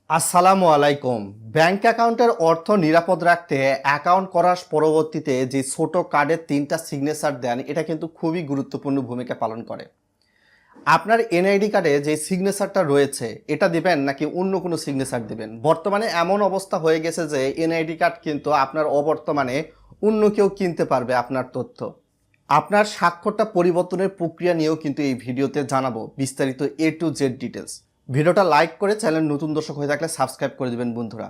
আসসালামু আলাইকুম। ব্যাংক অ্যাকাউন্টের অর্থ নিরাপদ রাখতে অ্যাকাউন্ট করার পরবর্তীতে যে ছোট কার্ডের ৩টা সিগনেচার দেন, এটা কিন্তু খুবই গুরুত্বপূর্ণ ভূমিকা পালন করে। আপনার এনআইডি কার্ডে যে সিগনেচারটা রয়েছে এটা দিবেন নাকি অন্য কোনো সিগনেচার দিবেন? বর্তমানে এমন অবস্থা হয়ে গেছে যে এনআইডি কার্ড কিন্তু আপনার অবর্তমানে অন্য কেউ কিনতে পারবে আপনার তথ্য। আপনার স্বাক্ষরটা পরিবর্তনের প্রক্রিয়া নিয়েও কিন্তু এই ভিডিওতে জানাবো বিস্তারিত A to Z ডিটেলস। ভিডিওটা লাইক করে চ্যানেল নতুন দর্শক হয়ে থাকলে সাবস্ক্রাইব করে দেবেন বন্ধুরা।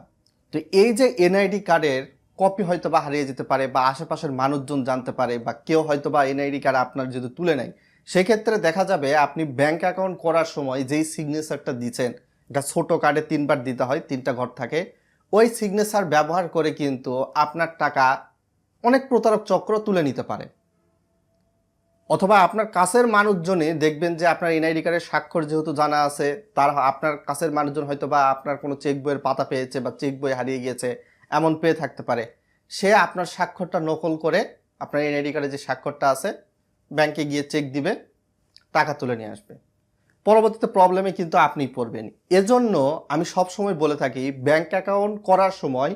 তো এই যে এনআইডি কার্ডের কপি হয়তো বা হারিয়ে যেতে পারে বা আশেপাশের মানুষজন জানতে পারে বা কেউ হয়তো বা এনআইডি কার্ড আপনার যদি তুলে নেয়, সেক্ষেত্রে দেখা যাবে আপনি ব্যাংক অ্যাকাউন্ট করার সময় যেই সিগনেচারটা দিচ্ছেন, এটা ছোটো কার্ডে 3বার দিতে হয়, 3টা ঘর থাকে। ওই সিগনেচার ব্যবহার করে কিন্তু আপনার টাকা অনেক প্রতারক চক্র তুলে নিতে পারে। অথবা আপনার কাছের মানুষজনে দেখবেন যে আপনার এনআইডি কার্ডের স্বাক্ষর যেহেতু জানা আছে, তার আপনার কাছের মানুষজন হয়তো বা আপনার কোনো চেক বইয়ের পাতা পেয়েছে বা চেক বই হারিয়ে গিয়েছে, এমন পেয়ে থাকতে পারে। সে আপনার স্বাক্ষরটা নকল করে আপনার এনআইডি কার্ডে যে স্বাক্ষরটা আছে ব্যাংকে গিয়ে চেক দিবে, টাকা তুলে নিয়ে আসবে। পরবর্তীতে প্রবলেমে কিন্তু আপনিই পড়বেন। এজন্য আমি সবসময় বলে থাকি, ব্যাংক অ্যাকাউন্ট করার সময়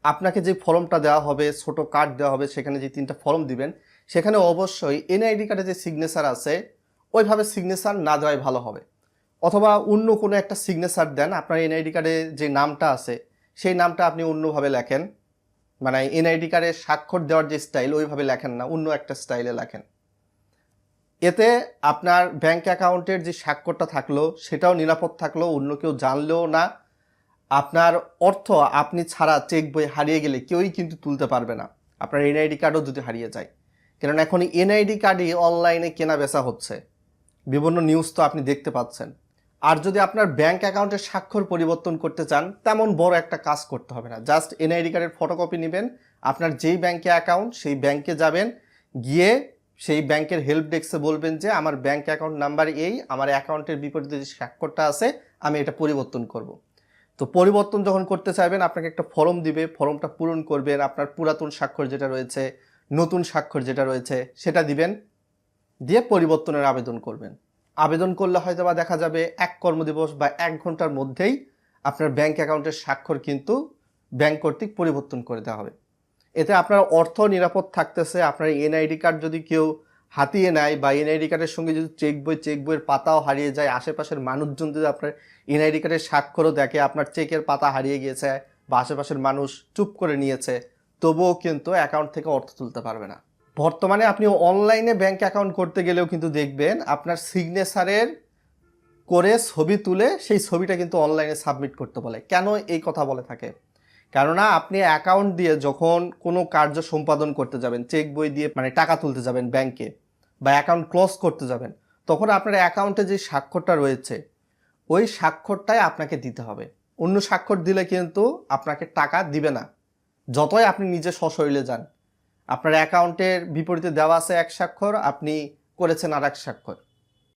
আপনাকে যে ফর্মটা দেওয়া হবে, ছোট কার্ড দেওয়া হবে, সেখানে যে 3টা ফর্ম দিবেন, সেখানে অবশ্যই এনআইডি কার্ডে যে সিগনেচার আছে ওইভাবে সিগনেচার না দেওয়াই ভালো হবে। অথবা অন্য কোনো একটা সিগনেচার দেন, আপনার এনআইডি কার্ডে যে নামটা আছে সেই নামটা আপনি অন্যভাবে লেখেন। মানে এনআইডি কার্ডে স্বাক্ষর দেওয়ার যে স্টাইল ওইভাবে লেখেন না, অন্য একটা স্টাইলে লেখেন। এতে আপনার ব্যাংক অ্যাকাউন্টের যে স্বাক্ষরটা থাকলো সেটাও নিরাপদ থাকলো, অন্য কেউ জানলেও না। আপনার অর্থ আপনি ছাড়া চেক বই হারিয়ে গেলে কেউই কিন্তু তুলতে পারবে না, আপনার এনআইডি কার্ডও যদি হারিয়ে যায়। কারণ এখন এনআইডি কার্ডই অনলাইনে কেনা বেচা হচ্ছে, বিভিন্ন নিউজ তো আপনি দেখতে পাচ্ছেন। আর যদি আপনার ব্যাংক অ্যাকাউন্টের স্বাক্ষর পরিবর্তন করতে চান, তেমন বড় একটা কাজ করতে হবে না। জাস্ট এনআইডি কার্ডের ফটোকপি নেবেন, আপনার যেই ব্যাংকে অ্যাকাউন্ট সেই ব্যাংকে যাবেন, গিয়ে সেই ব্যাংকের হেল্প ডেস্কে বলবেন যে আমার ব্যাংক অ্যাকাউন্ট নাম্বার এই, আমার অ্যাকাউন্টের বিপরীতে যে স্বাক্ষরটা আছে আমি এটা পরিবর্তন করব। তো পরিবর্তন যখন করতে চাইবেন আপনাকে একটা ফর্ম দিবে, ফর্মটা পূরণ করবেন, আপনার পুরাতন স্বাক্ষর যেটা রয়েছে, নতুন স্বাক্ষর যেটা রয়েছে সেটা দিবেন, দিয়ে পরিবর্তনের আবেদন করবেন। আবেদন করলে হয়তো বা দেখা যাবে 1 কর্মদিবস বা 1 ঘন্টার মধ্যেই আপনার ব্যাংক অ্যাকাউন্টের স্বাক্ষর কিন্তু ব্যাংক কর্তৃক পরিবর্তন করে দেওয়া হবে। এতে আপনার অর্থ নিরাপদ থাকতেছে। আপনার এনআইডি কার্ড যদি কেউ হাতিয়ে নেয় বা এনআইডি কার্ডের সঙ্গে যদি চেক বইয়ের পাতাও হারিয়ে যায়, আশেপাশের মানুষজন যদি আপনার এনআইডি কার্ডের স্বাক্ষরও দেখে আপনার চেকের পাতা হারিয়ে গিয়েছে বা আশেপাশের মানুষ চুপ করে নিয়েছে, তবুও কিন্তু অ্যাকাউন্ট থেকে অর্থ তুলতে পারবে না। বর্তমানে আপনি অনলাইনে ব্যাংক অ্যাকাউন্ট করতে গেলেও কিন্তু দেখবেন আপনার সিগনেচারের করে ছবি তুলে সেই ছবিটা কিন্তু অনলাইনে সাবমিট করতে বলে। কেন এই কথা বলে থাকে? কেননা আপনি অ্যাকাউন্ট দিয়ে যখন কোনো কার্য সম্পাদন করতে যাবেন, চেক বই দিয়ে মানে টাকা তুলতে যাবেন ব্যাংকে বা অ্যাকাউন্ট ক্লোজ করতে যাবেন, তখন আপনার অ্যাকাউন্টে যে স্বাক্ষরটা রয়েছে ওই স্বাক্ষরটাই আপনাকে দিতে হবে। অন্য স্বাক্ষর দিলে কিন্তু আপনাকে টাকা দিবে না, যতই আপনি নিজে সশরীরে যান। আপনার অ্যাকাউন্টের বিপরীতে দেওয়া আছে এক স্বাক্ষর, আপনি করেছেন আর এক স্বাক্ষর।